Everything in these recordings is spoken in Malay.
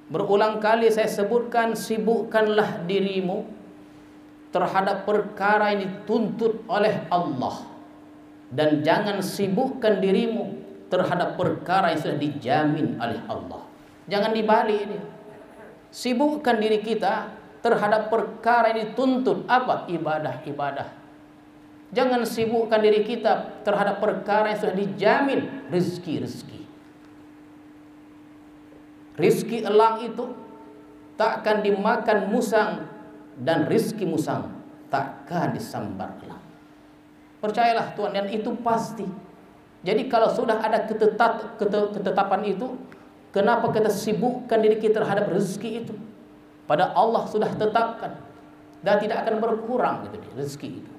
Berulang kali saya sebutkan, sibukkanlah dirimu terhadap perkara yang dituntut oleh Allah, dan jangan sibukkan dirimu terhadap perkara yang sudah dijamin oleh Allah. Jangan dibalik ini. Sibukkan diri kita terhadap perkara yang dituntut apa? Ibadah-ibadah. Jangan sibukkan diri kita terhadap perkara yang sudah dijamin rezeki-rezeki. Rizki elang itu takkan dimakan musang, dan rizki musang takkan disambar elang. Percayalah Tuhan, dan itu pasti. Jadi kalau sudah ada ketetapan itu, kenapa kita sibukkan diri kita terhadap rezeki itu? Pada Allah sudah tetapkan, dan tidak akan berkurang gitu rezeki itu.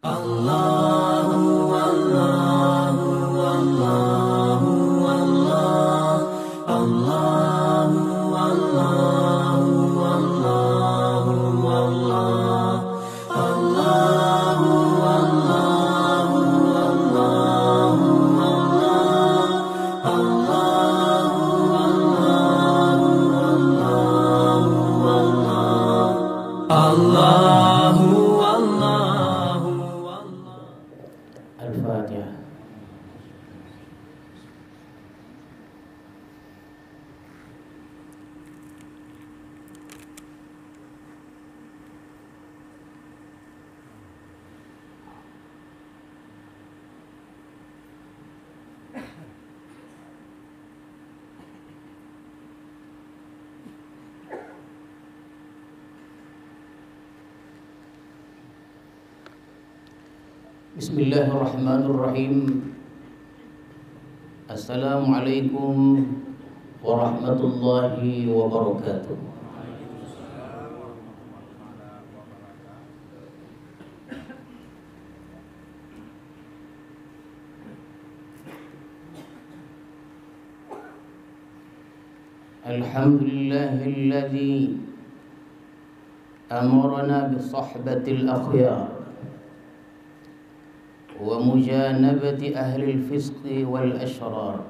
Allahu Allahu Allahu Allahu Allahu Allahu Allahu Al-Fatihah. Bismillahirrahmanirrahim. Assalamualaikum warahmatullahi wabarakatuh. Alhamdulillahilladzi amarna bi sahbatil akhyar wa mujanabati ahli al-fisq wal ashrar.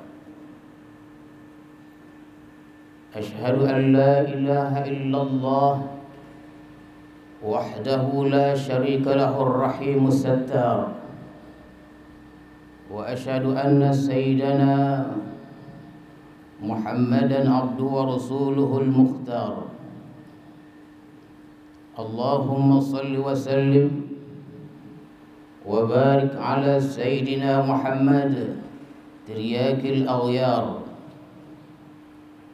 Ashhadu an la ilaha illallah wahdahu la sharika lahu ar-rahim as-sattar, wa ashhadu anna sayyidana Muhammadan abduhu wa rasuluhu al-mukhtar. Allahumma salli wa sallim wa barik ala sayyidina Muhammad tiryakil aghyar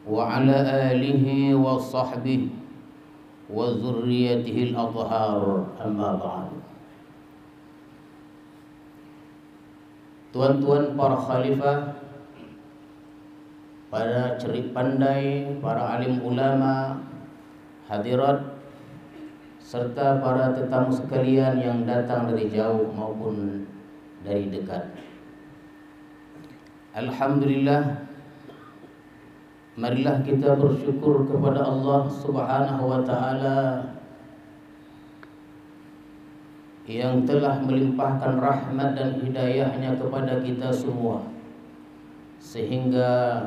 wa ala alihi wa sahbihi wa zurriyatihi al-athhar. Amma ba'd. Tuan-tuan para khalifah, para cerik pandai, para alim ulama, hadirat, serta para tetamu sekalian yang datang dari jauh maupun dari dekat. Alhamdulillah, marilah kita bersyukur kepada Allah Subhanahu wa ta'ala yang telah melimpahkan rahmat dan hidayahnya kepada kita semua, sehingga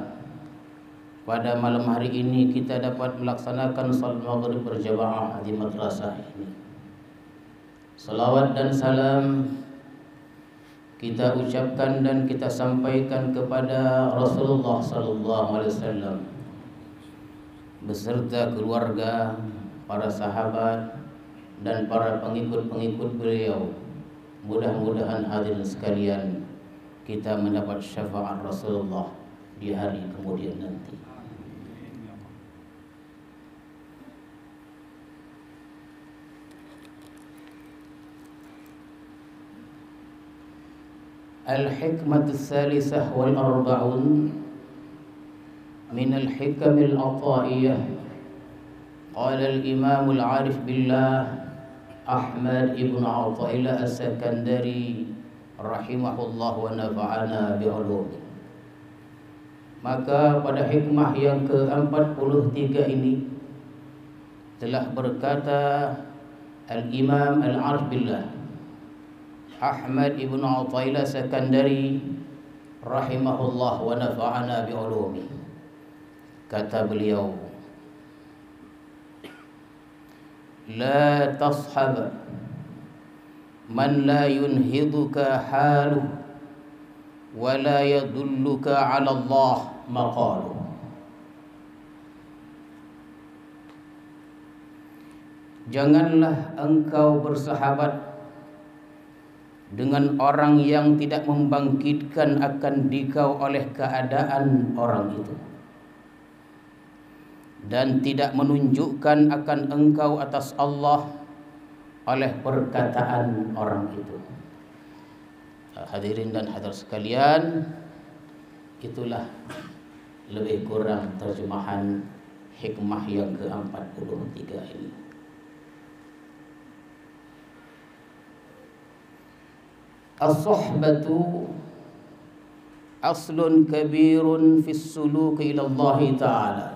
pada malam hari ini kita dapat melaksanakan salat maghrib berjamaah di madrasah ini. Salawat dan salam kita ucapkan dan kita sampaikan kepada Rasulullah sallallahu alaihi wasallam beserta keluarga, para sahabat dan para pengikut-pengikut beliau. Mudah-mudahan hadirin sekalian kita mendapat syafaat Rasulullah di hari kemudian nanti. Al-hikmah al-thalithah wal-arba'un min al-hikam al-ata'iyah. Qala al-imam al-arif billah Ahmad ibn Athaillah as-Sakandari rahimahullah wa nafa'ana bi'ulumi. Maka pada hikmah yang ke-43 ini telah berkata al-imam al-arif billah Ahmad ibn Athaillah Sakandari rahimahullah wa nafa'ana bi'ulumi. Kata beliau, la tashab man la yunhiduka haluh wa la yadulluka ala Allah maqaluh. Janganlah engkau bersahabat dengan orang yang tidak membangkitkan akan dikau oleh keadaan orang itu, dan tidak menunjukkan akan engkau atas Allah oleh perkataan orang itu. Hadirin dan hadirat sekalian, itulah lebih kurang terjemahan hikmah yang ke-43 ini. As-suhbatu aslun kabirun fi suluk ila Allah Ta'ala.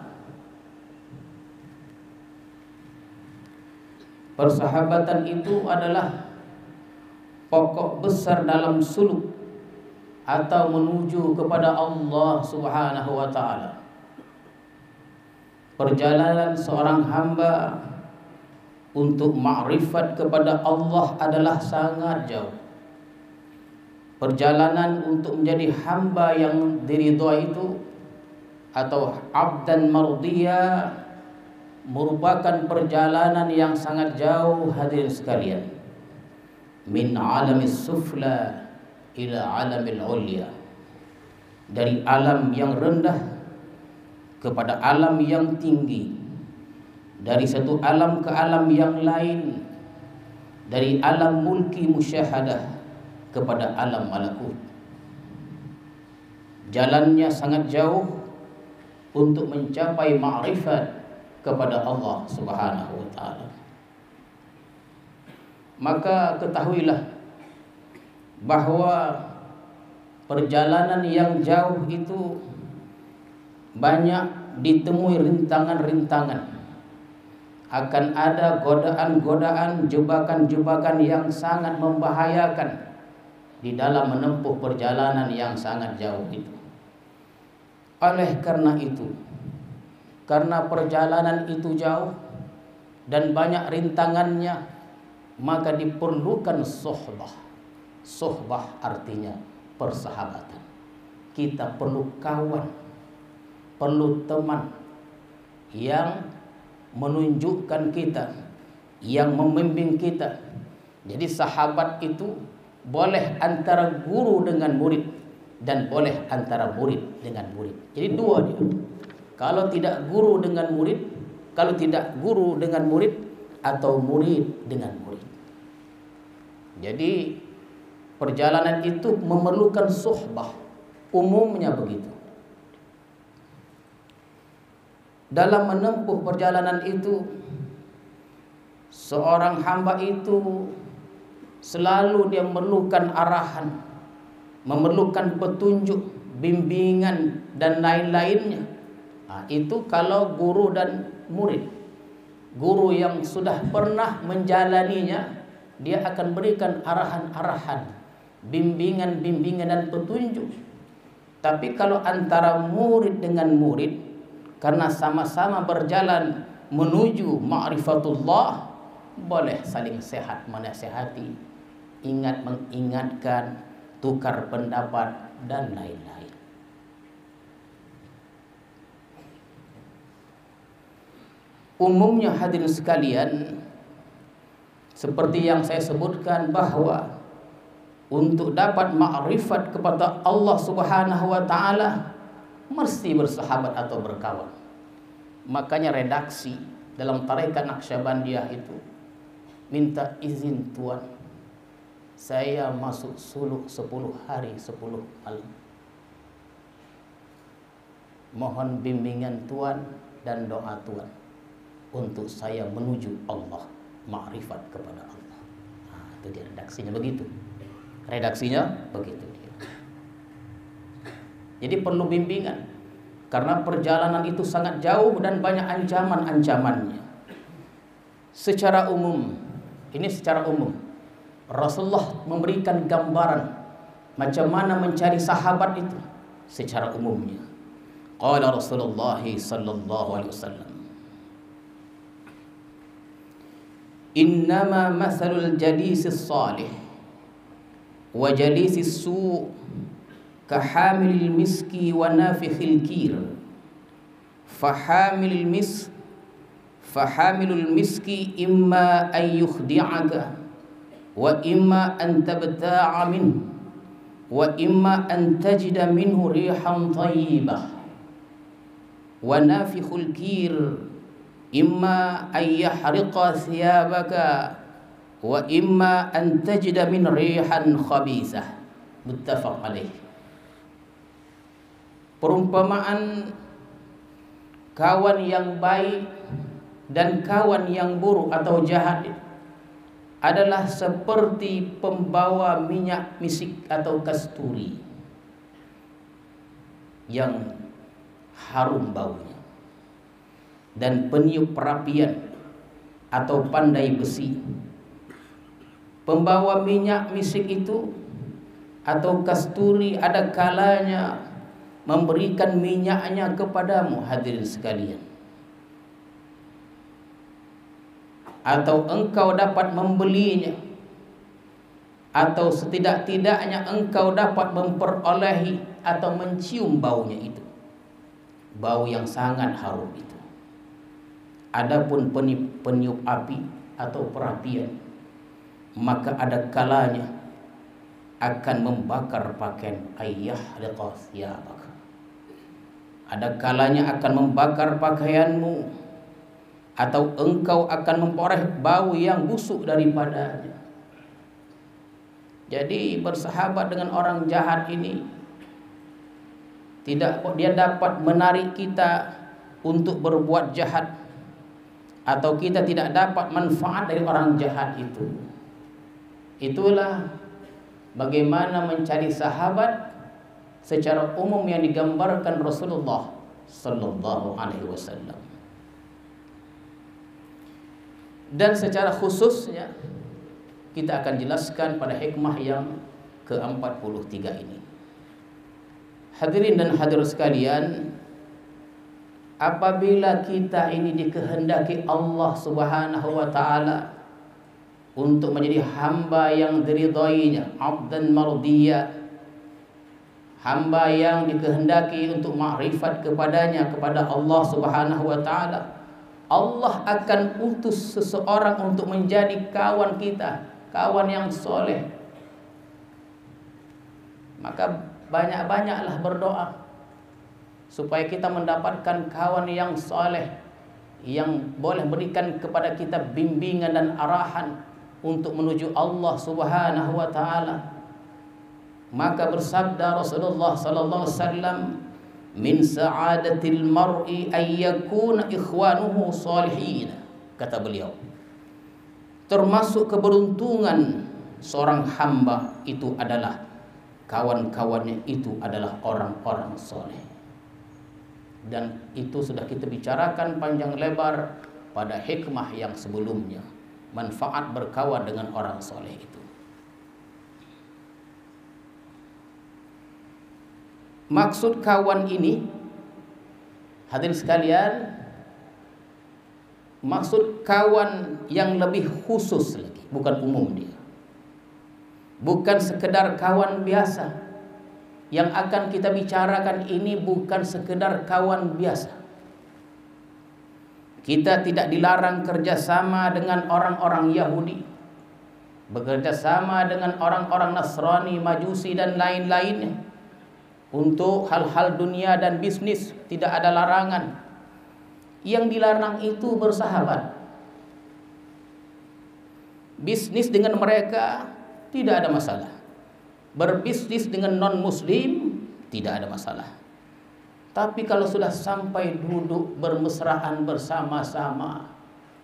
Persahabatan itu adalah pokok besar dalam suluk atau menuju kepada Allah Subhanahu wa Ta'ala. Perjalanan seorang hamba untuk ma'rifat kepada Allah adalah sangat jauh. Perjalanan untuk menjadi hamba yang diridhai itu atau abdan mardiyah merupakan perjalanan yang sangat jauh, hadirin sekalian. Min alamis sufla ila alamil ulya. Dari alam yang rendah kepada alam yang tinggi. Dari satu alam ke alam yang lain. Dari alam mulki musyahadah kepada alam malakut. Jalannya sangat jauh untuk mencapai ma'rifat kepada Allah Subhanahu wa Ta'ala. Maka ketahuilah bahwa perjalanan yang jauh itu banyak ditemui rintangan-rintangan. Akan ada godaan-godaan, jebakan-jebakan yang sangat membahayakan di dalam menempuh perjalanan yang sangat jauh itu. Oleh karena itu, karena perjalanan itu jauh dan banyak rintangannya, maka diperlukan suhbah. Suhbah artinya persahabatan. Kita perlu kawan, perlu teman yang menunjukkan kita, yang membimbing kita. Jadi sahabat itu boleh antara guru dengan murid, dan boleh antara murid dengan murid. Jadi dua dia. Kalau tidak guru dengan murid, kalau tidak guru dengan murid, atau murid dengan murid. Jadi perjalanan itu memerlukan suhbah. Umumnya begitu. Dalam menempuh perjalanan itu, seorang hamba itu selalu dia memerlukan arahan, memerlukan petunjuk, bimbingan dan lain-lainnya. Nah, itu kalau guru dan murid. Guru yang sudah pernah menjalaninya, dia akan berikan arahan-arahan, bimbingan-bimbingan dan petunjuk. Tapi kalau antara murid dengan murid, karena sama-sama berjalan menuju ma'rifatullah, boleh saling sehat menasihati, ingat mengingatkan, tukar pendapat dan lain-lain. Umumnya hadirin sekalian, seperti yang saya sebutkan bahwa untuk dapat ma'rifat kepada Allah Subhanahu wa Ta'ala mesti bersahabat atau berkawan. Makanya redaksi dalam tarekat Naqsyabandiyah itu minta izin Tuan, saya masuk suluk 10 hari 10 malam. Mohon bimbingan Tuan dan doa Tuan untuk saya menuju Allah, ma'rifat kepada Allah. Nah, itu dia redaksinya begitu. Redaksinya begitu dia. Jadi perlu bimbingan, karena perjalanan itu sangat jauh dan banyak ancaman-ancamannya. Secara umum, ini secara umum, Rasulullah memberikan gambaran macam mana mencari sahabat itu secara umumnya. Qala Rasulullah sallallahu alaihi wasallam, innama mathalul jalisis salih wa jalisis su' kahamilil miski wa nafikhil kir. Fahamilul miski imma an yukhdi'aka wa imma an tabta'a minhu wa imma an tajida minhu rihan thayyibah. Wa nafikhul kir imma an yahriqa thiyabaka wa imma an tajida min rihan khabithah. Muttafaq alaih. Perumpamaan kawan yang baik dan kawan yang buruk atau jahat adalah seperti pembawa minyak misik atau kasturi yang harum baunya, dan peniup perapian atau pandai besi. Pembawa minyak misik itu atau kasturi ada kalanya memberikan minyaknya kepadamu, hadirin sekalian, atau engkau dapat membelinya, atau setidak-tidaknya engkau dapat memperolehi atau mencium baunya itu, bau yang sangat harum itu. Adapun peniup api atau perapian, maka ada kalanya akan membakar pakaian, ayah liqas ya baka. Ada kalanya akan membakar pakaianmu, atau engkau akan memperoleh bau yang busuk daripadanya. Jadi bersahabat dengan orang jahat ini tidak dia dapat menarik kita untuk berbuat jahat, atau kita tidak dapat manfaat dari orang jahat itu. Itulah bagaimana mencari sahabat secara umum yang digambarkan Rasulullah sallallahu alaihi wasallam. Dan secara khususnya kita akan jelaskan pada hikmah yang ke-43 ini. Hadirin dan hadirat sekalian, apabila kita ini dikehendaki Allah Subhanahu wa taala untuk menjadi hamba yang diridainya, abdan mardiyya, hamba yang dikehendaki untuk makrifat kepadanya, kepada Allah Subhanahu wa taala, Allah akan utus seseorang untuk menjadi kawan kita, kawan yang soleh. Maka banyak-banyaklah berdoa supaya kita mendapatkan kawan yang soleh, yang boleh berikan kepada kita bimbingan dan arahan untuk menuju Allah Subhanahu wa taala. Maka bersabda Rasulullah sallallahu alaihi wasallam, min sa'adatil mar'i ay yakuna ikhwanuhu salihin. Kata beliau, termasuk keberuntungan seorang hamba itu adalah kawan-kawannya itu adalah orang-orang soleh. Dan itu sudah kita bicarakan panjang lebar pada hikmah yang sebelumnya, manfaat berkawan dengan orang soleh itu. Maksud kawan ini, hadirin sekalian, maksud kawan yang lebih khusus lagi, bukan umum dia. Bukan sekedar kawan biasa. Yang akan kita bicarakan ini bukan sekedar kawan biasa. Kita tidak dilarang kerjasama dengan orang-orang Yahudi, bekerjasama dengan orang-orang Nasrani, Majusi dan lain-lainnya. Untuk hal-hal dunia dan bisnis tidak ada larangan. Yang dilarang itu bersahabat. Bisnis dengan mereka tidak ada masalah. Berbisnis dengan non-muslim tidak ada masalah. Tapi kalau sudah sampai duduk bermesraan bersama-sama,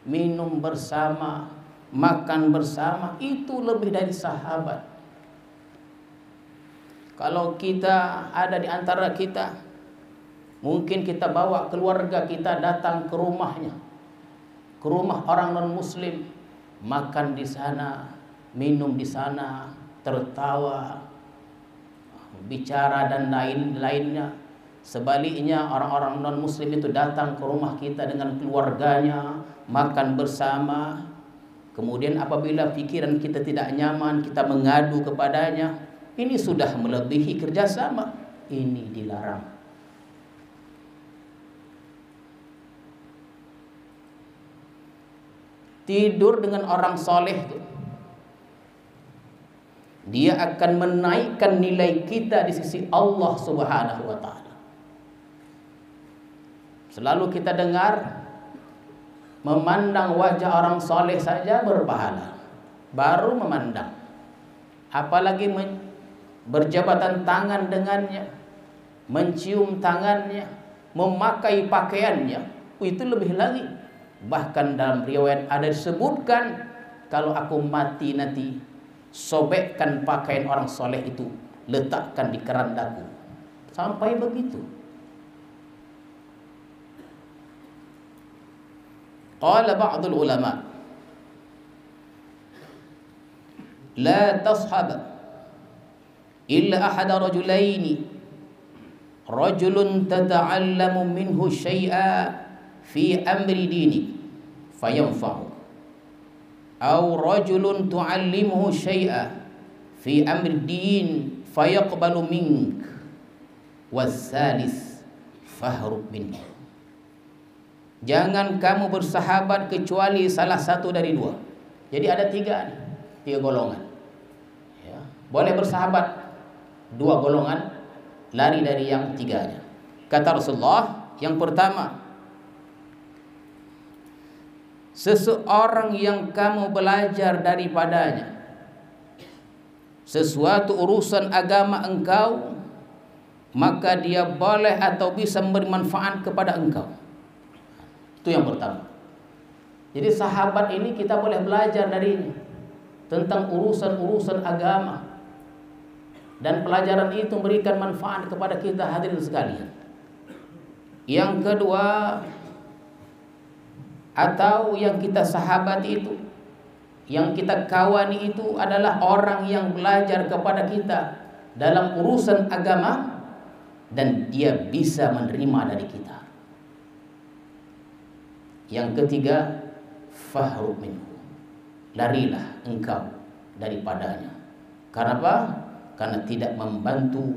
minum bersama, makan bersama, itu lebih dari sahabat. Kalau kita ada di antara kita, mungkin kita bawa keluarga kita datang ke rumahnya, ke rumah orang non-muslim, makan di sana, minum di sana, tertawa, bicara dan lain-lainnya. Sebaliknya orang-orang non-muslim itu datang ke rumah kita dengan keluarganya, makan bersama. Kemudian apabila pikiran kita tidak nyaman, kita mengadu kepadanya. Ini sudah melebihi kerjasama. Ini dilarang. Tidur dengan orang soleh itu, dia akan menaikkan nilai kita di sisi Allah Subhanahu wa ta'ala. Selalu kita dengar, memandang wajah orang soleh saja berpahala. Baru memandang, apalagi berjabatan tangan dengannya, mencium tangannya, memakai pakaiannya, itu lebih lagi. Bahkan dalam riwayat ada disebutkan, kalau aku mati nanti, sobekkan pakaian orang soleh itu, letakkan di kerandaku. Sampai begitu. Qala ba'dul ulama, la tashab illa ahada rajulaini, rajulun tata'allamu minhu syai'a fi amri dini fayanfa'u, aw rajulun tu'allimuhu syai'a fi amri din fayaqbalu mink, wassalis fahrub minhu. Jangan kamu bersahabat kecuali salah satu dari dua. Jadi ada tiga golongan. Ya. Boleh bersahabat dua golongan, lari dari yang tiganya. Kata Rasulullah, yang pertama, seseorang yang kamu belajar daripadanya sesuatu urusan agama engkau, maka dia boleh atau bisa memberi manfaat kepada engkau. Itu yang pertama. Jadi sahabat ini kita boleh belajar darinya tentang urusan-urusan agama, dan pelajaran itu memberikan manfaat kepada kita, hadirin sekalian. Yang kedua, atau yang kita sahabati itu, yang kita kawani itu adalah orang yang belajar kepada kita dalam urusan agama, dan dia bisa menerima dari kita. Yang ketiga, fahrub minhu, larilah engkau daripadanya. Karena apa? Karena tidak membantu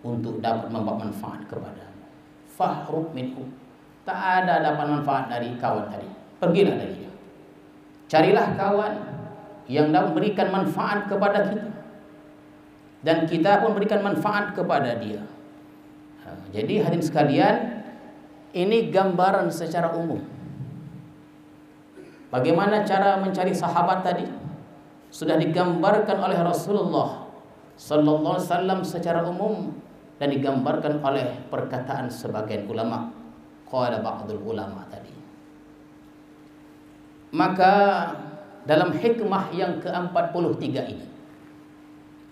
untuk dapat membawa manfaat kepadamu. Fahrub minhu, tak ada dapat manfaat dari kawan tadi, pergilah darinya. Carilah kawan yang dapat memberikan manfaat kepada kita, dan kita pun memberikan manfaat kepada dia. Jadi hadirin sekalian, ini gambaran secara umum. Bagaimana cara mencari sahabat tadi sudah digambarkan oleh Rasulullah sallallahu alaihi wasallam secara umum, dan digambarkan oleh perkataan sebagian ulama. Qala ba'dul ulama tadi. Maka dalam hikmah yang ke-43 ini,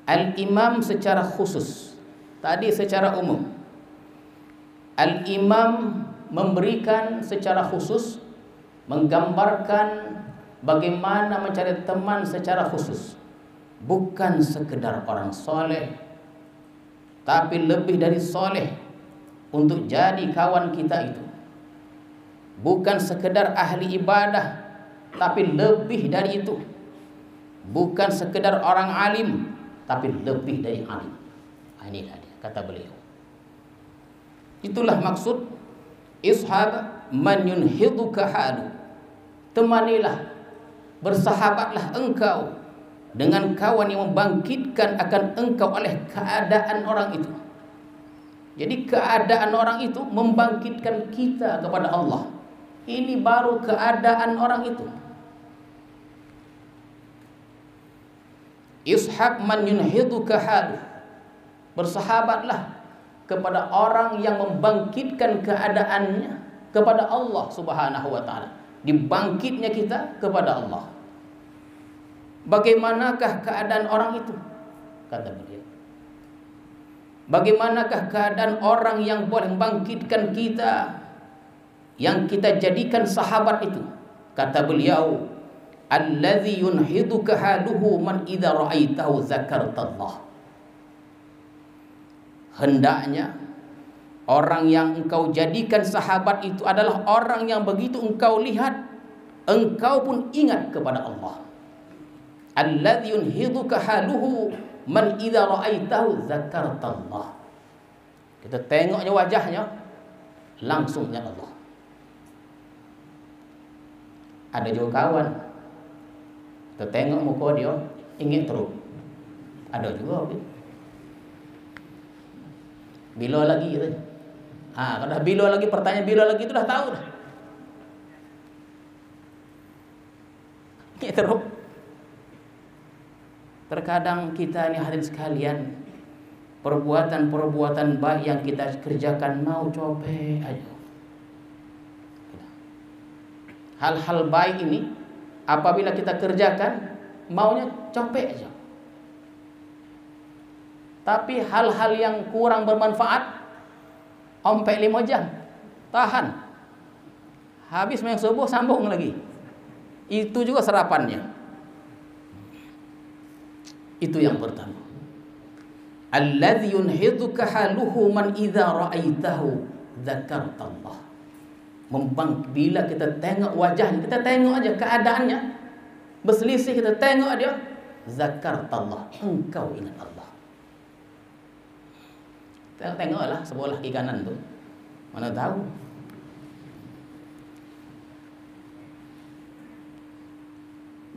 al-imam secara khusus, tadi secara umum, al-imam memberikan secara khusus, menggambarkan bagaimana mencari teman secara khusus. Bukan sekedar orang soleh, tapi lebih dari soleh untuk jadi kawan kita itu. Bukan sekedar ahli ibadah, tapi lebih dari itu. Bukan sekedar orang alim, tapi lebih dari alim. Inilah dia, kata beliau. Itulah maksud ishab man yunhiduka halu. Temanilah, bersahabatlah engkau dengan kawan yang membangkitkan akan engkau oleh keadaan orang itu. Jadi keadaan orang itu membangkitkan kita kepada Allah. Ini baru keadaan orang itu. Ishab man yunhiduka halu, bersahabatlah kepada orang yang membangkitkan keadaannya kepada Allah Subhanahu wa ta'ala. Dibangkitnya kita kepada Allah. Bagaimanakah keadaan orang itu? Kata beliau, bagaimanakah keadaan orang yang boleh membangkitkan kita, yang kita jadikan sahabat itu? Kata beliau, alladzi yunhiduka haluhu man idza ra'aitahu dzakartallah. Hendaknya Orang yang engkau jadikan sahabat itu adalah orang yang begitu engkau lihat, engkau pun ingat kepada Allah. Alladzi yunhiduka haluhu man idza ra'aitahu dzakartallah. Kita tengoknya wajahnya, langsung ingat Allah. Ada juga kawan, kita tengok muka dia, ingat terus. Ada juga gitu. Bila lagi gitu. Kalau dah bila lagi, pertanyaan bila lagi itu dah tahu dah. Ingat terus. Terkadang kita ni hadirin sekalian, perbuatan-perbuatan baik yang kita kerjakan mau copek aja. Hal-hal baik ini apabila kita kerjakan maunya copek aja. Tapi hal-hal yang kurang bermanfaat ompek 5 jam, tahan. Habis main subuh sambung lagi. Itu juga serapannya. Itu yang pertama. Alladzi yunhiduka haluhu man idza ra'aitahu dzakartallah. Bila kita tengok wajahnya, kita tengok aja keadaannya berselisih, kita tengok dia, zakartallah, engkau ingat Allah. Tengoklah sebelah kiri kanan tu, mana tahu.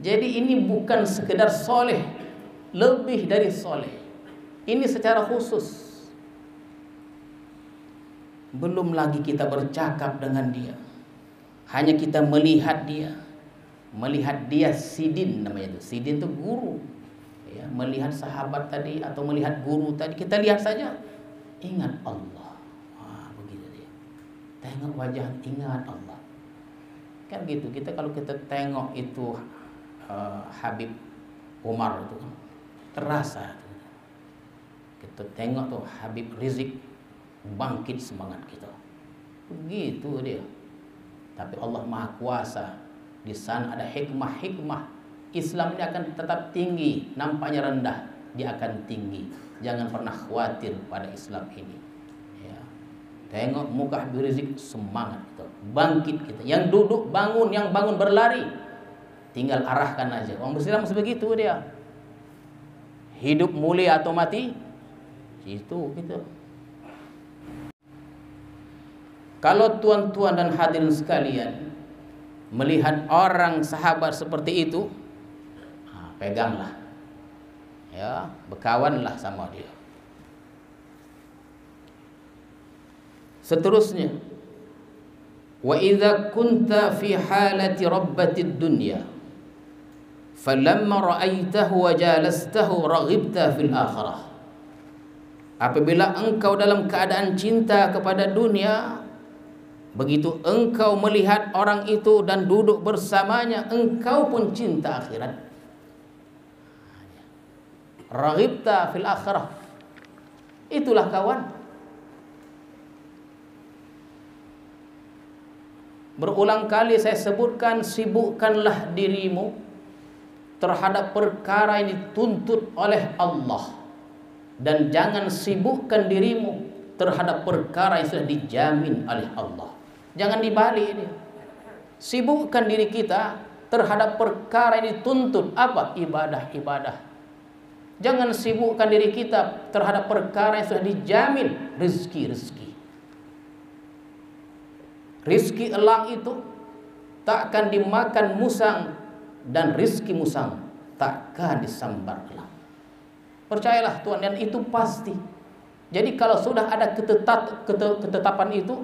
Jadi ini bukan sekedar soleh, lebih dari soleh. Ini secara khusus. Belum lagi kita bercakap dengan dia, hanya kita melihat dia. Melihat dia sidin namanya itu. Sidin itu guru ya, melihat sahabat tadi atau melihat guru tadi, kita lihat saja, ingat Allah. Begitu dia. Tengok wajah, ingat Allah. Kan gitu. Kita kalau kita tengok itu Habib Umar itu terasa. Kita tengok tuh Habib Rizik, bangkit semangat kita. Begitu dia. Tapi Allah Maha Kuasa. Di sana ada hikmah-hikmah. Islam ini akan tetap tinggi. Nampaknya rendah, dia akan tinggi. Jangan pernah khawatir pada Islam ini ya. Tengok muka Habib Rizik, semangat kita, bangkit kita. Yang duduk bangun, yang bangun berlari, tinggal arahkan aja. Orang Islam sebegitu dia. Hidup mulia atau mati, itu gitu. Kalau tuan-tuan dan hadirin sekalian melihat orang sahabat seperti itu, peganglah ya, berkawanlah sama dia. Seterusnya, wa idza kunta fi halati rabbatid dunya falamma ra'aitahu wa jalastahu raghibta fil akhirah. Apabila engkau dalam keadaan cinta kepada dunia, begitu engkau melihat orang itu dan duduk bersamanya, engkau pun cinta akhirat. Raghibta fil akhirah. Itulah kawan. Berulang kali saya sebutkan, sibukkanlah dirimu terhadap perkara yang dituntut oleh Allah, dan jangan sibukkan dirimu terhadap perkara yang sudah dijamin oleh Allah. Jangan dibalik dia. Sibukkan diri kita terhadap perkara yang dituntut apa? Ibadah-ibadah. Jangan sibukkan diri kita terhadap perkara yang sudah dijamin rezeki-rezeki. Rizki elang itu takkan dimakan musang, dan rizki musang takkan disambar elang. Percayalah Tuhan, dan itu pasti. Jadi kalau sudah ada ketetapan itu,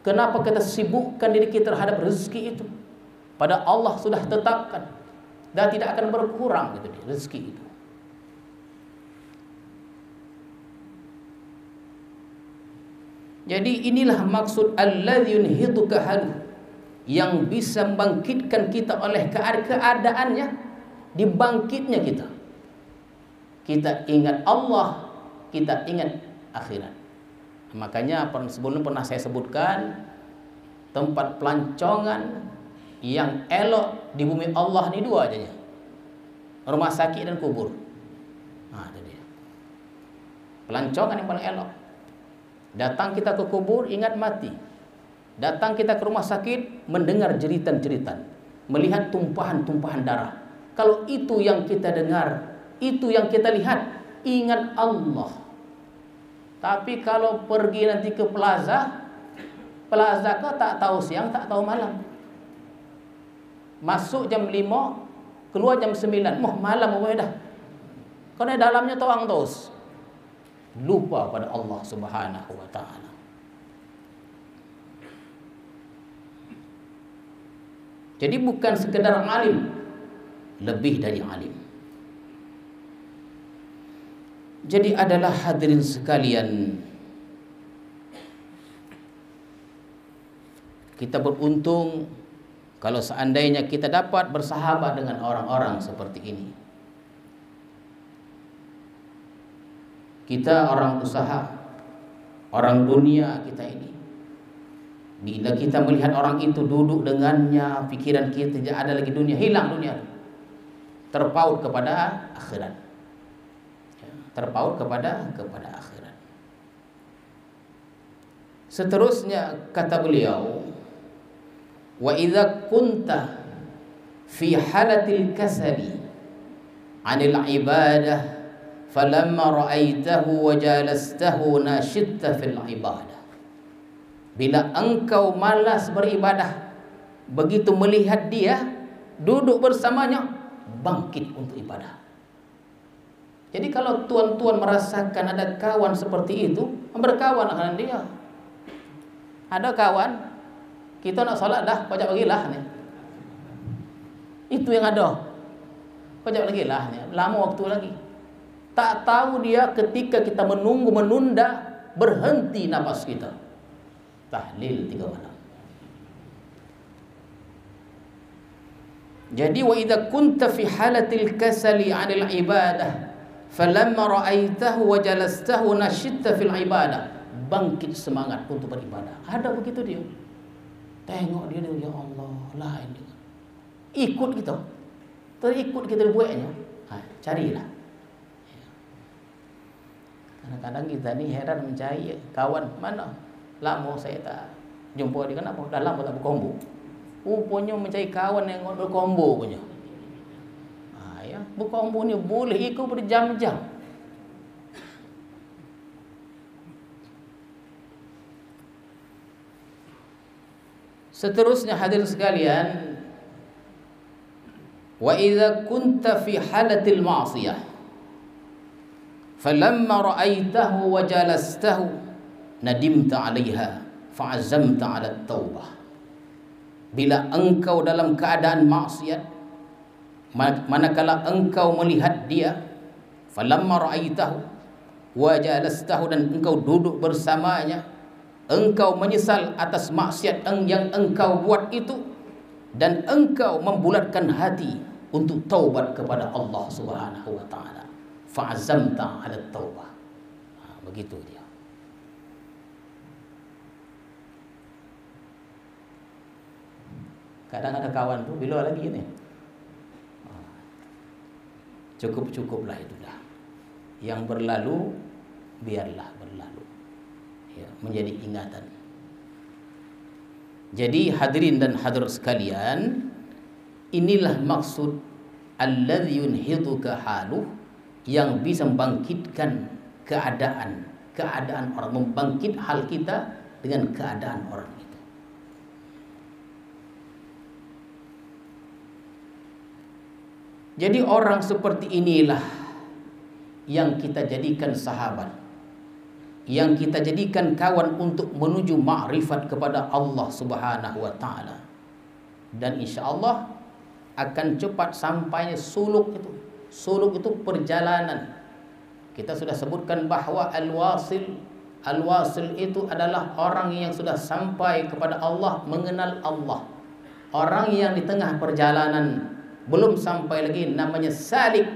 kenapa kita sibukkan diri kita terhadap rezeki itu? Pada Allah sudah tetapkan dan tidak akan berkurang gitu rezeki itu. Jadi inilah maksud alladzi yunhiduka halu, yang bisa membangkitkan kita oleh keadaannya, dibangkitnya kita. Kita ingat Allah, kita ingat akhirat. Makanya sebelum pernah saya sebutkan, tempat pelancongan yang elok di bumi Allah ini dua aja, rumah sakit dan kubur. Itu dia. Pelancongan yang paling elok. Datang kita ke kubur, ingat mati. Datang kita ke rumah sakit, mendengar jeritan-jeritan, melihat tumpahan-tumpahan darah. Kalau itu yang kita dengar, itu yang kita lihat, ingat Allah. Tapi kalau pergi nanti ke plaza kau tak tahu siang, tak tahu malam. Masuk jam 5, keluar jam 9, malam dah. Karena dalamnya toang terus. Lupa pada Allah Subhanahu wa taala. Jadi bukan sekedar alim, lebih dari alim. Jadi adalah hadirin sekalian, kita beruntung kalau seandainya kita dapat bersahabat dengan orang-orang seperti ini. Kita orang usaha, orang dunia kita ini. Bila kita melihat orang itu duduk dengannya, pikiran kita tidak ada lagi dunia, hilang dunia. Terpaut kepada akhirat. Terpaut kepada akhirat. Seterusnya kata beliau, wa idza kunta fi halatil kasali 'anil ibadah falamma ra'aitahu wa jalastahu nashitta fil ibadah. Bila engkau malas beribadah, begitu melihat dia duduk bersamanya, bangkit untuk ibadah. Jadi kalau tuan-tuan merasakan ada kawan seperti itu, berkawan dengan dia. Ada kawan, kita nak solat dah, kojak bagilah nih. Itu yang ada. Kojak bagilah nih, lama waktu lagi. Tak tahu dia ketika kita menunda, berhenti nafas kita. Tahlil 3 malam. Jadi wa idza kunta fi halatil kasali 'anil ibadah falamma ra'aitahu wa jalastahu nashitta fil ibadah. Bangkit semangat untuk beribadah. Ada begitu dia. Tengok dia, ya Allah, lain dia. Ikut kita. Terikut kita buatnya. Carilah. Kadang-kadang kita ni heran mencari kawan mana. Lama saya tak jumpa dia, kenapa? Dah lama tak berkombo. Rupanya mencari kawan yang berkombo punya. Ya, berkombo ni boleh ikut berjam-jam. Seterusnya hadirin sekalian, wa idza kunta fi halatil ma'siyah falamma ra'aitahu wa jalastahu nadimta 'alaiha fa'azamta 'ala at-taubah. Bila engkau dalam keadaan maksiat, manakala engkau melihat dia, falamma ra'aitahu wa jalastahu, dan engkau duduk bersamanya, engkau menyesal atas maksiat yang engkau buat itu, dan engkau membulatkan hati untuk taubat kepada Allah Subhanahu wa taala. Fa'azamta 'ala at-taubah. Begitu dia. Kadang ada kawan tu bila lagi ni, cukup-cukuplah itulah. Yang berlalu biarlah berlalu, ya, menjadi ingatan. Jadi hadirin dan hadirat sekalian, inilah maksud alladzi yunhiduka haluh, yang bisa membangkitkan keadaan orang, membangkit hal kita dengan keadaan orang itu. Jadi orang seperti inilah yang kita jadikan sahabat, yang kita jadikan kawan untuk menuju ma'rifat kepada Allah Subhanahu wa taala. Dan insya-Allah akan cepat sampainya suluk itu. Suluk itu perjalanan. Kita sudah sebutkan bahawa al-wasil itu adalah orang yang sudah sampai kepada Allah, mengenal Allah. Orang yang di tengah perjalanan belum sampai lagi, namanya salik.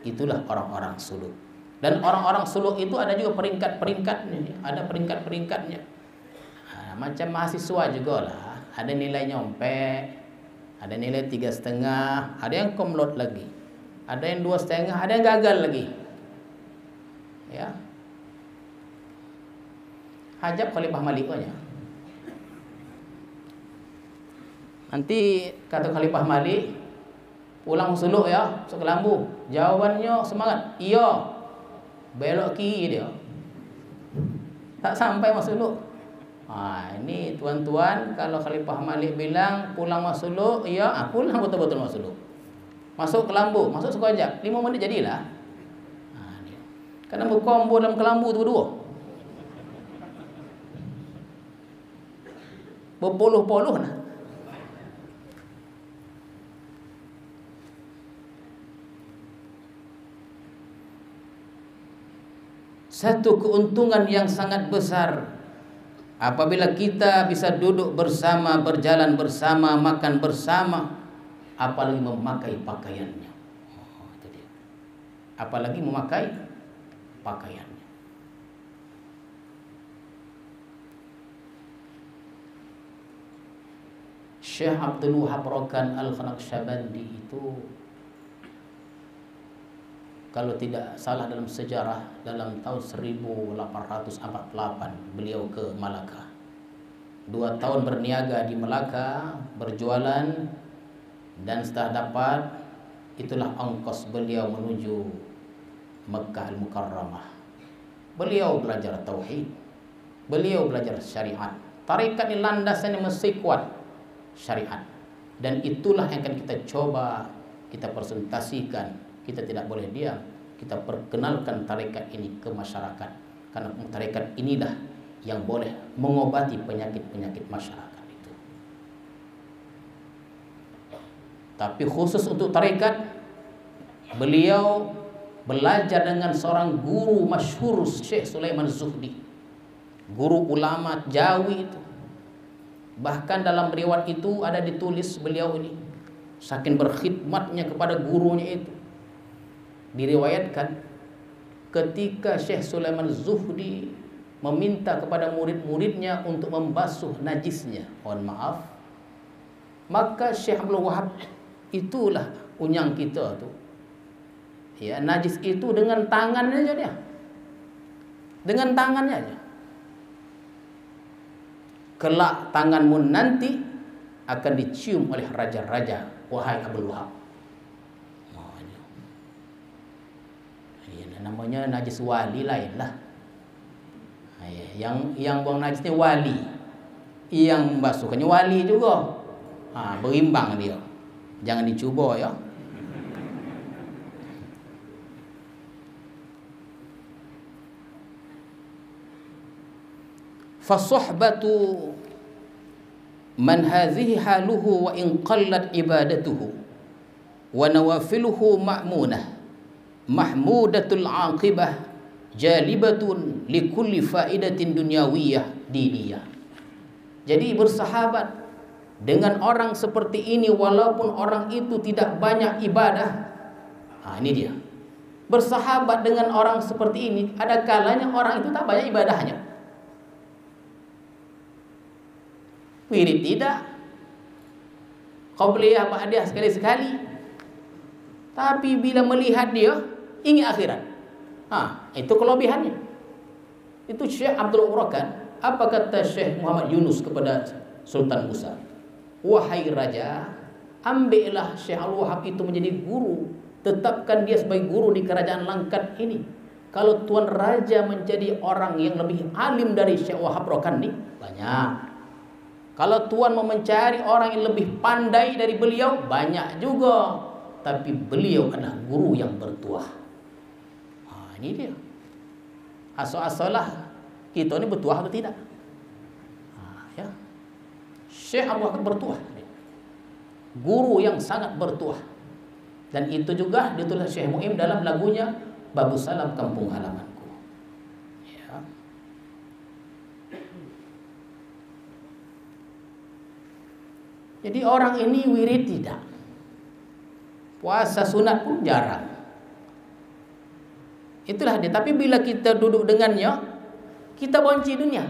Itulah orang-orang suluk. Dan orang-orang suluk itu ada juga peringkat-peringkatnya. Ada peringkat-peringkatnya. Macam mahasiswa juga lah. Ada nilai nyampe, ada nilai 3,5, ada yang komlot lagi, ada yang 2,5, ada yang gagal lagi. Ya. hajab Khalifah Malik aja. Nanti kata Khalifah Malik, pulang suluk ya, masuk ke lambu. Jawabannya semangat, iya. Belok kiri dia. Tak sampai masuk suluk. Ini tuan-tuan, kalau Khalifah Malik bilang pulang masuk suluk, iya, pulang betul-betul masuk suluk. Masuk ke lambu, masuk sekejap, 5 menit jadilah. Karena berkombo dalam kelambu tu berdua. Berpuluh-puluh nah. Satu keuntungan yang sangat besar apabila kita bisa duduk bersama, berjalan bersama, makan bersama, apalagi memakai pakaiannya. Itu dia. Apalagi memakai pakaiannya. Syekh Abdul Wahab Rokan Al-Naqsyabandi itu, kalau tidak salah dalam sejarah, dalam tahun 1848 beliau ke Malaka. 2 tahun berniaga di Malaka, berjualan, dan setelah dapat, itulah ongkos beliau menuju Mekkah Al-Mukarramah. Beliau belajar tauhid, beliau belajar syariat. Tarekat ini landasannya mesti kuat, syariat. Dan itulah yang akan kita coba, kita presentasikan. Kita tidak boleh diam, kita perkenalkan tarekat ini ke masyarakat. Karena tarekat inilah yang boleh mengobati penyakit-penyakit masyarakat itu. Tapi khusus untuk tarekat, beliau belajar dengan seorang guru masyhur, Syekh Sulaiman Zuhdi, guru ulama Jawi itu. Bahkan dalam riwayat itu ada ditulis beliau ini, saking berkhidmatnya kepada gurunya itu, diriwayatkan ketika Syekh Sulaiman Zuhdi meminta kepada murid-muridnya untuk membasuh najisnya, mohon maaf, maka Syekh Abdul Wahab, itulah unyang kita tu, ya, najis itu dengan tangannya aja dia, dengan tangannya aja. Kelak tanganmu nanti akan dicium oleh raja-raja, wahai Abdul Wahab. Namanya najis wali lain lah. Yang buang najisnya wali, yang basuhkannya wali juga. Berimbang dia. Jangan dicuba ya. Fasuhbatu man hadhihi haluhu wa in qallat ibadatuhu wa nawafiluhu ma'munah mahmudatul aqibah jalibatun likulli faidatin dunyawiyah diniyah. Jadi bersahabat dengan orang seperti ini walaupun orang itu tidak banyak ibadah. Ini dia. Bersahabat dengan orang seperti ini, ada kalanya orang itu tak banyak ibadahnya. Wirid tidak, qabliyah ba'diyah sekali-sekali. Tapi bila melihat dia ingin akhirat, itu kelebihannya. Itu Syekh Abdul Urakan. Apa kata Syekh Muhammad Yunus kepada Sultan Musa? Wahai raja, ambillah Syekh Al-Wahab itu menjadi guru, tetapkan dia sebagai guru di kerajaan Langkat ini. Kalau tuan raja menjadi orang yang lebih alim dari Syekh Wahab Rokan ini, banyak. Kalau tuan mau mencari orang yang lebih pandai dari beliau, banyak juga. Tapi beliau adalah guru yang bertuah. Ini dia. Asal-asalah kita ini bertuah atau tidak. Ya. Syekh Abu Bakar bertuah. Guru yang sangat bertuah. Dan itu juga ditulis Syekh Mu'im dalam lagunya Babu Salam Kampung Halamanku. Ya. Jadi orang ini wirid tidak. Puasa sunat pun jarang. Itulah dia. Tapi bila kita duduk dengannya, kita benci dunia.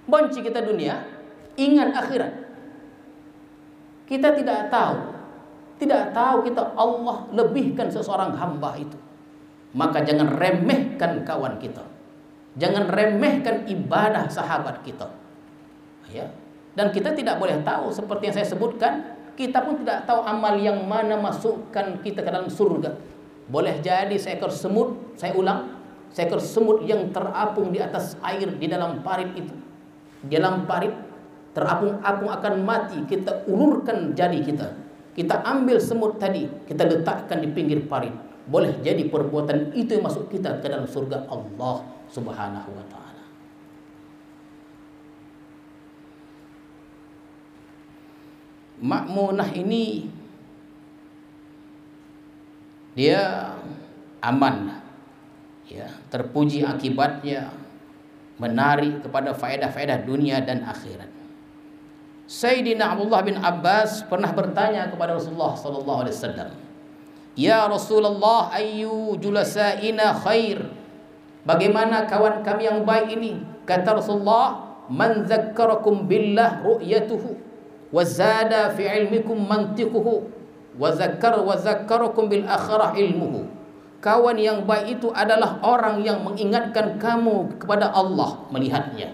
Benci kita dunia, ingat akhirat. Kita tidak tahu kita Allah lebihkan seseorang hamba itu. Maka jangan remehkan kawan kita. Jangan remehkan ibadah sahabat kita. Ya. Dan kita tidak boleh tahu, seperti yang saya sebutkan, kita pun tidak tahu amal yang mana masukkan kita ke dalam surga. Boleh jadi seekor semut, saya ulang, seekor semut yang terapung di atas air di dalam parit itu. Di dalam parit terapung-apung akan mati, kita ulurkan jari kita. Kita ambil semut tadi, kita letakkan di pinggir parit. Boleh jadi perbuatan itu yang masuk kita ke dalam surga Allah Subhanahu wa ta'ala. Ma'munah ini dia aman, ya, terpuji akibatnya, menarik kepada faedah-faedah dunia dan akhirat. Sayyidina Abdullah bin Abbas pernah bertanya kepada Rasulullah sallallahu alaihi wasallam, "Ya Rasulullah, ayyu julasaina khair?" Bagaimana kawan kami yang baik ini? Kata Rasulullah, "Man dzakkarakum billah ru'yatuhu wa zada fi ilmikum mantiquhu wa zakkarakum bil akhirah ilmuhu." Kawan yang baik itu adalah orang yang mengingatkan kamu kepada Allah, melihatnya.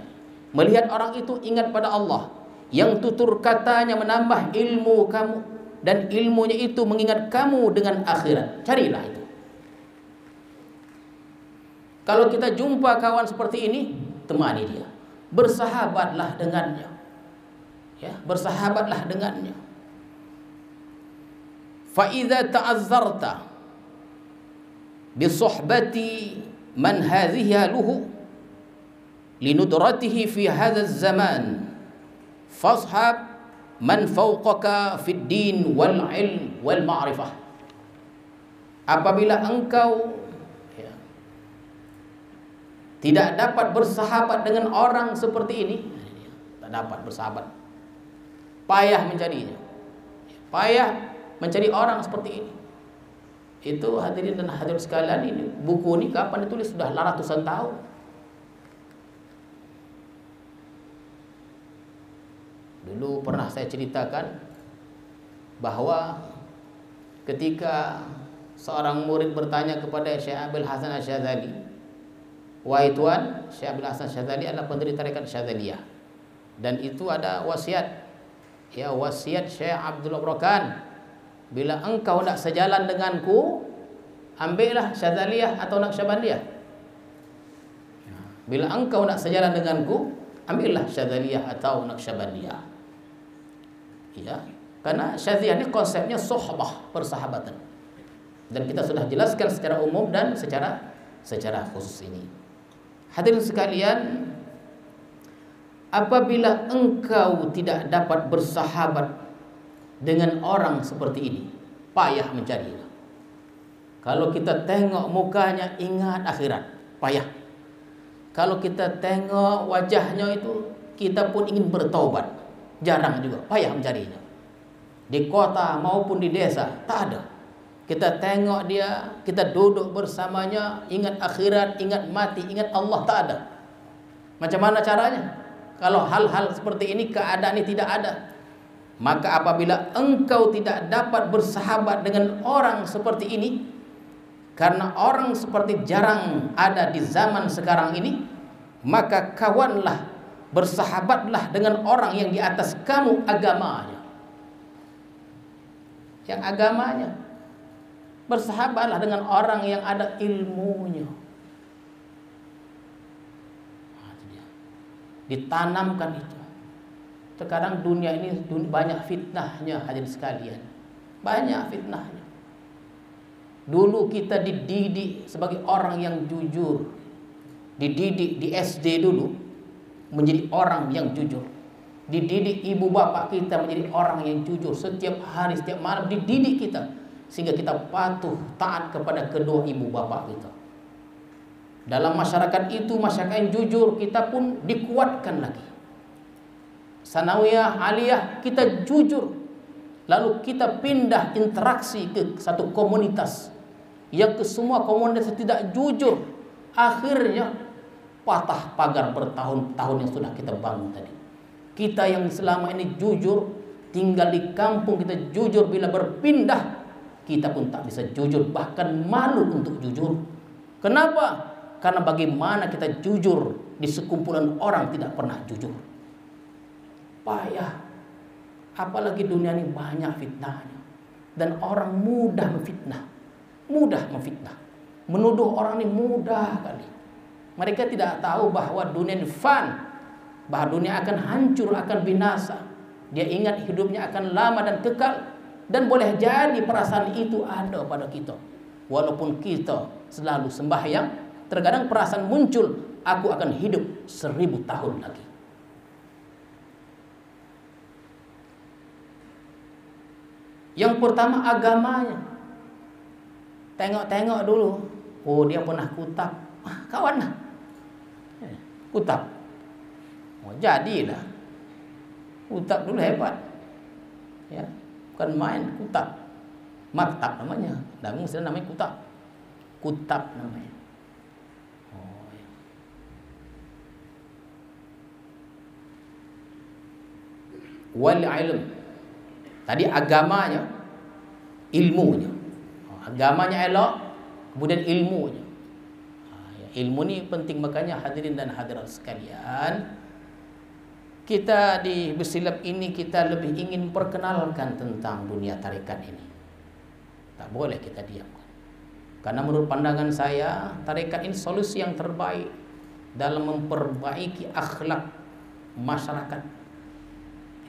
Melihat orang itu ingat pada Allah. Yang tutur katanya menambah ilmu kamu, dan ilmunya itu mengingat kamu dengan akhirat. Carilah itu. Kalau kita jumpa kawan seperti ini, temani dia. Bersahabatlah dengannya. Ya, bersahabatlah dengannya. Fa idza ta'azzarta bi suhbati man hadhihi haluhu linudratihi fi hadha az-zaman fashab man fawqaka fid din wal ilm wal ma'rifah. Apabila engkau tidak dapat bersahabat dengan orang seperti ini, tak dapat bersahabat, payah mencarinya, payah mencari orang seperti ini. Itu hadirin dan hadirat sekalian, ini buku ini kapan ditulis? Sudah ratusan tahun. Dulu pernah saya ceritakan bahwa ketika seorang murid bertanya kepada Syekh Abdul Hasan Asyadzali, "Wahai Tuan, Syekh Abdul Hasan Asyadzali adalah pendiri tarekat Syadzaliyah, dan itu ada wasiat, ya, wasiat Syekh Abdullah Brokan, bila engkau nak sejalan denganku, ambillah Syadzaliyah atau Naqsyabandiyah. Bila engkau nak sejalan denganku, ambillah Syadzaliyah atau Naqsyabandiyah." Ya, karena Syadzaliyah ini konsepnya sohbah, persahabatan, dan kita sudah jelaskan secara umum dan secara khusus ini. Hadirin sekalian, apabila engkau tidak dapat bersahabat dengan orang seperti ini, payah mencarinya. Kalau kita tengok mukanya, ingat akhirat, payah. Kalau kita tengok wajahnya itu, kita pun ingin bertaubat, jarang juga, payah mencarinya. Di kota maupun di desa, tak ada. Kita tengok dia, kita duduk bersamanya, ingat akhirat, ingat mati, ingat Allah, tak ada. Macam mana caranya? Kalau hal-hal seperti ini, keadaan ini tidak ada, maka apabila engkau tidak dapat bersahabat dengan orang seperti ini, karena orang seperti jarang ada di zaman sekarang ini, maka kawanlah, bersahabatlah dengan orang yang di atas kamu agamanya. Yang agamanya. Bersahabatlah dengan orang yang ada ilmunya. Ditanamkan itu. Sekarang dunia ini banyak fitnahnya, hadirin sekalian. Banyak fitnahnya. Dulu kita dididik sebagai orang yang jujur. Dididik di SD dulu menjadi orang yang jujur. Dididik ibu bapak kita menjadi orang yang jujur. Setiap hari, setiap malam dididik kita, sehingga kita patuh, taat kepada kedua ibu bapak kita. Dalam masyarakat itu, masyarakat yang jujur, kita pun dikuatkan lagi. Sanawiyah, aliyah, kita jujur. Lalu kita pindah interaksi ke satu komunitas yang ke semua komunitas tidak jujur. Akhirnya patah pagar bertahun-tahun yang sudah kita bangun tadi. Kita yang selama ini jujur, tinggal di kampung kita jujur, bila berpindah kita pun tak bisa jujur, bahkan malu untuk jujur. Kenapa? Karena bagaimana kita jujur di sekumpulan orang tidak pernah jujur. Payah. Apalagi dunia ini banyak fitnahnya. Dan orang mudah memfitnah. Mudah memfitnah. Menuduh orang ini mudah kali. Mereka tidak tahu bahwa dunia ini fan. Bahwa dunia akan hancur, akan binasa. Dia ingat hidupnya akan lama dan kekal. Dan boleh jadi perasaan itu ada pada kita. Walaupun kita selalu sembahyang, terkadang perasaan muncul, aku akan hidup 1000 tahun lagi. Yang pertama agamanya. Tengok-tengok dulu. Oh, dia pernah kutab. Kawan lah. Kutab. Oh, jadilah. Kutab dulu hebat. Ya, bukan main kutab. Maktab namanya. Dan mesti namanya kutab. Kutab namanya. Wal ilm. Tadi agamanya, ilmunya. Agamanya elok, kemudian ilmunya. Ilmu ni penting, makanya hadirin dan hadirat sekalian, kita di Bersilap ini kita lebih ingin perkenalkan tentang dunia tarekat ini. Tak boleh kita diamkan. Karena menurut pandangan saya, tarekat ini solusi yang terbaik dalam memperbaiki akhlak masyarakat.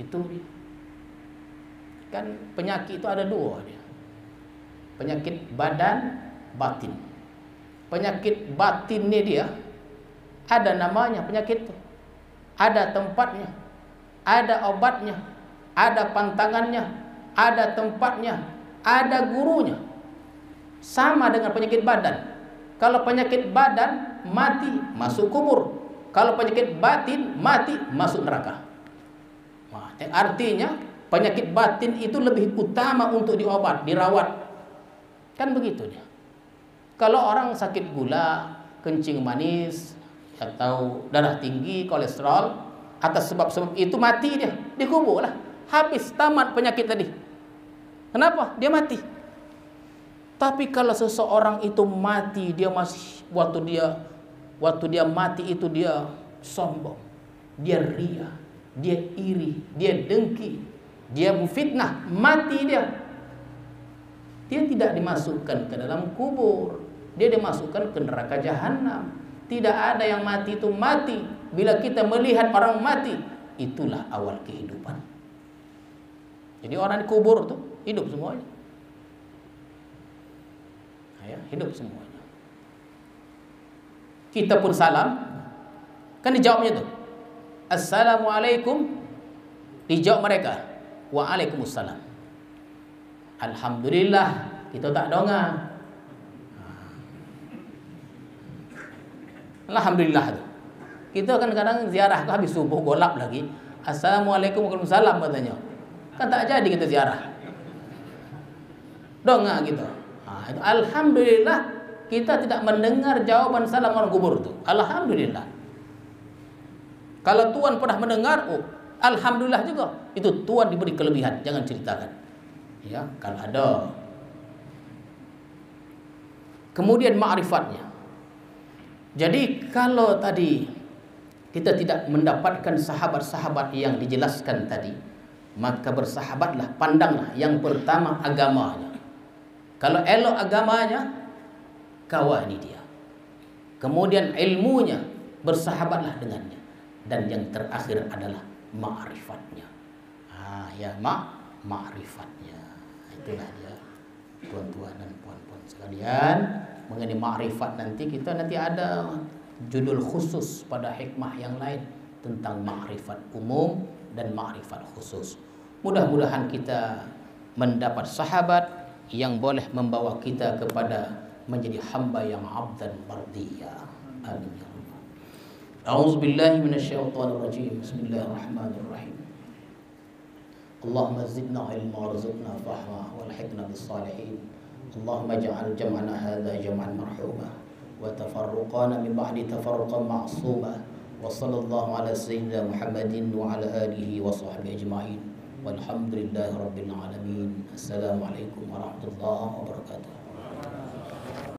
Itu kan penyakit itu ada dua dia. Penyakit badan, batin. Penyakit batin ni dia ada namanya penyakit itu. Ada tempatnya, ada obatnya, ada pantangannya, ada tempatnya, ada gurunya. Sama dengan penyakit badan. Kalau penyakit badan mati masuk kubur. Kalau penyakit batin mati masuk neraka. Artinya penyakit batin itu lebih utama untuk diobat, dirawat. Kan begitu dia. Kalau orang sakit gula, kencing manis, atau darah tinggi, kolesterol, atas sebab-sebab itu mati dia, dikubur lah. Habis, tamat penyakit tadi. Kenapa? Dia mati. Tapi kalau seseorang itu mati, dia masih waktu dia mati itu dia sombong, dia ria, dia iri, dia dengki, dia fitnah, mati dia. Dia tidak dimasukkan ke dalam kubur, dia dimasukkan ke neraka jahanam. Tidak ada yang mati itu mati. Bila kita melihat orang mati, itulah awal kehidupan. Jadi orang di kubur tuh hidup semuanya. Ya, hidup semuanya. Kita pun salam, kan dijawabnya tuh, Assalamualaikum. Dijawab mereka, Waalaikumsalam. Alhamdulillah, kita tak donga. Alhamdulillah tu. Kita kan kadang ziarah ke habis subuh golap lagi. Assalamualaikum warahmatullahi wabarakatuh katanya. Kan tak jadi kita ziarah. Donga gitu. Itu alhamdulillah kita tidak mendengar jawaban salam orang kubur itu. Alhamdulillah. Kalau Tuhan pernah mendengar, alhamdulillah juga. Itu Tuhan diberi kelebihan, jangan ceritakan. Ya, kalau ada. Kemudian ma'rifatnya. Jadi kalau tadi kita tidak mendapatkan sahabat-sahabat yang dijelaskan tadi, maka bersahabatlah, pandanglah yang pertama agamanya. Kalau elok agamanya, kawani dia. Kemudian ilmunya, bersahabatlah dengannya. Dan yang terakhir adalah ma'rifatnya. Ma'rifatnya. Itulah dia, tuan-tuan dan puan-puan sekalian. Mengenai ma'rifat nanti kita ada judul khusus pada hikmah yang lain tentang ma'rifat umum dan ma'rifat khusus. Mudah-mudahan kita mendapat sahabat yang boleh membawa kita kepada menjadi hamba yang abdan mardiyah. Amin ya rabbal. A'udzubillahi minasyaitonir rajim. Bismillahirrahmanirrahim. Allahumma zidna ilma warzuqna fahma walhiqna bis salihin. Allahumma ij'al jam'ana hadza jam'an marhuma wa tafarruqana min ba'di tafarruqan ma'suma. Wa sallallahu ala sayyidina Muhammadin wa ala alihi wa sahbihi ajma'in. Walhamdulillahi rabbil alamin. Assalamualaikum warahmatullahi wabarakatuh.